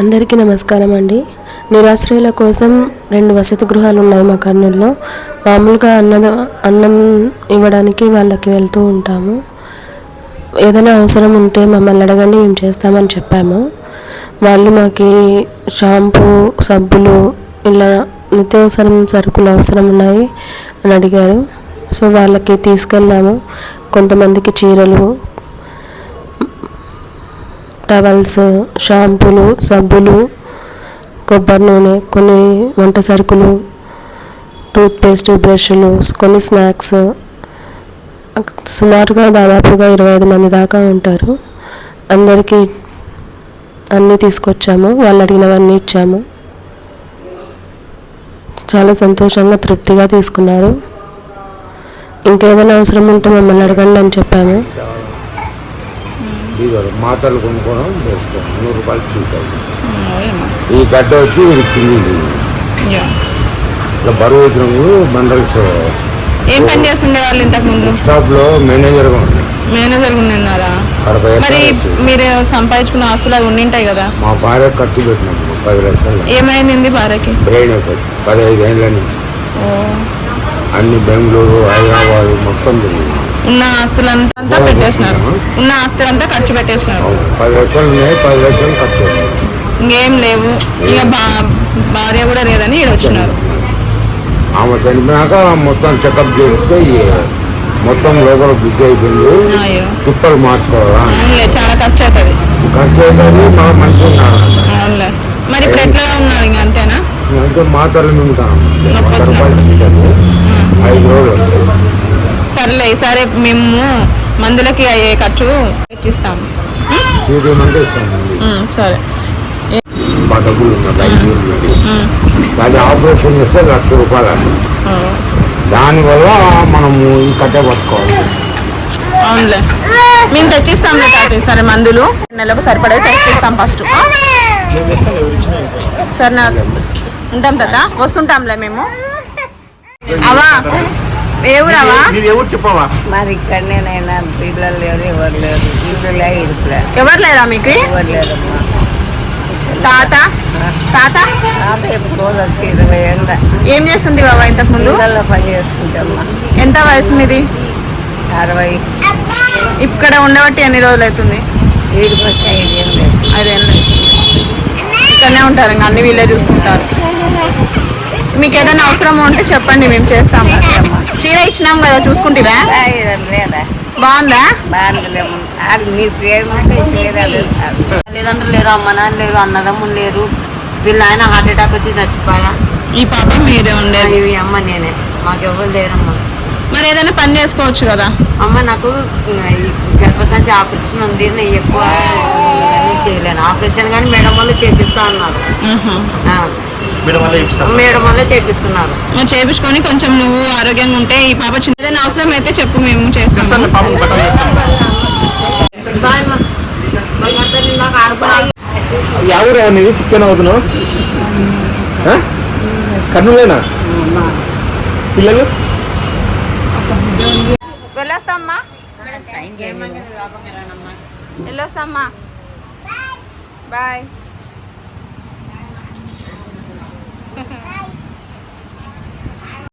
అందరికీ నమస్కారం అండి. నిరాశ్రయుల కోసం 2 వసతి గృహాలు ఉన్నాయి మా కర్నూలులో. మామూలుగా అన్నం ఇవ్వడానికి వాళ్ళకి వెళ్తూ ఉంటాము. ఏదైనా అవసరం ఉంటే మమ్మల్ని అడగండి, మేము చేస్తామని చెప్పాము. వాళ్ళు మాకు షాంపూ, సబ్బులు, ఇలా నిత్యావసరం సరుకులు అవసరం ఉన్నాయి అని అడిగారు. సో వాళ్ళకి తీసుకెళ్ళాము. కొంతమందికి చీరలు, టవల్స్, షాంపూలు, సబ్బులు, కొబ్బరి నూనె, కొన్ని వంట సరుకులు, టూత్పేస్ట్, బ్రష్లు, కొన్ని స్నాక్స్. సుమారుగా దాదాపుగా 25 మంది దాకా ఉంటారు. అందరికీ అన్నీ తీసుకొచ్చాము. వాళ్ళు అడిగినవన్నీ ఇచ్చాము. చాలా సంతోషంగా, తృప్తిగా తీసుకున్నారు. ఇంకేదైనా అవసరం ఉంటే మమ్మల్ని అడగండి అని చెప్పాము. మాటలు కొనుక్కోవడం బెస్ట్. 100 రూపాయలు చూపాయి. ఈ గడ్డ వచ్చి తిరిగి ఇట్లా బరువు వచ్చినప్పుడు బండల్స్. ఏం పని చేస్తుండే వాళ్ళు ఇంతకు ముందు? షాప్ లో మేనేజర్గా ఉన్నారా? మరి మీరు సంపాదించుకున్న ఆస్తులు అవి ఉండింటాయి కదా? మా భార్య ఖర్చు పెట్టినప్పుడు 10 లక్షలు. ఏమైంది భార్యకి? Brain effect. 15 ఏళ్ళ నుంచి అన్ని బెంగళూరు, హైదరాబాద్ మొత్తం తిరిగింది. ఉన్న ఆస్తులంతా పెట్టేసినారు. ఉన్న ఆస్తులంతా ఖర్చు పెట్టేసినారు. 10 లక్షలు ఉన్నాయి, 10 లక్షలు ఖర్చు. ఇంకేం లేవు. ఇక భార్య కూడా లేదని ఇక్కడ వచ్చినారు. ఆమె చనిపోయాక మొత్తం చెకప్ చేస్తే మొత్తం లోపల బిజీ అయిపోయింది. చుట్టలు మార్చుకోవాలా, చాలా ఖర్చు అవుతుంది. మా మంచి అవునులే. మరి ఇప్పుడు ఎట్లా ఉన్నారు? ఇంకా అంతేనా? అంటే మాత్రలు ఉంటాం. 5 రోజులు. సరేలే, ఈసారి మేము మందులకి అయ్యే ఖర్చు ఇచ్చిస్తాము. సరే. డబ్బులు అది ఆపరేషన్ చేస్తే 1,00,000 రూపాయలు అండి. దానివల్ల మనము ఈ కట్టే పట్టుకోవాలి. అవునులే, మేము తెచ్చిస్తాంలే తాత. సరే, మందులు నెలకు సరిపడేవి తెచ్చిస్తాం ఫస్ట్. సరే నాకు ఉంటాం తాత, వస్తుంటాంలే మేము. అవా ఏ ఊరవా? చెప్పవా? మరి ఇక్కడనేనైనా పిల్లలు లేరు, ఎవరు లేరు. ఎవరు లేరా మీకు? ఎవరు లేరు. తాత తాత తాత ఎప్పుడు 20 ఏళ్ళ. ఏం చేస్తుంది బాబా ఇంతకు ముందు? పని చేసుకుంటామ్మా. ఎంత వయసు మీది? 60. ఇక్కడ ఉండబట్టి ఎన్ని రోజులు అవుతుంది? 5 ఏళ్ళు. ఇక్కడనే ఉంటారు, ఇంకా అన్ని వీళ్ళే చూసుకుంటారు. మీకు ఏదైనా అవసరం ఉంటే చెప్పండి, మేము చేస్తాము. చీర ఇచ్చినాం కదా, చూసుకుంటావా? బాగుందా? తల్లిదండ్రులు లేరు, అమ్మ నాన్న లేరు, అన్నదమ్ములు లేరు. వీళ్ళు ఆయన హార్ట్ అటాక్ వచ్చి చచ్చిపోయా. ఈ పాప మీరే ఉండేది? అమ్మ నేనే. మాకెవరు లేరమ్మా. మరి ఏదైనా పని చేసుకోవచ్చు కదా? అమ్మ నాకు గర్భసంచి ఆపరేషన్ ఉంది, నేను ఎక్కువ చేయలేను ఆపరేషన్, కానీ మేడం వాళ్ళు చేపిస్తా అన్నారు. మేడం వల్ల చేపిస్తున్నారు. చేపించుకొని కొంచెం నువ్వు ఆరోగ్యంగా ఉంటే ఈ పాప చిన్న ఏదైనా అవసరం అయితే చెప్పు, మేము చేస్తాం. ఎవరు నీది చికెన్ అవుతున్నావు? కర్నూలేనా? పిల్లలు వెళ్ళొస్తామ్మా. వెళ్ళొస్తామ్మా. బాయ్.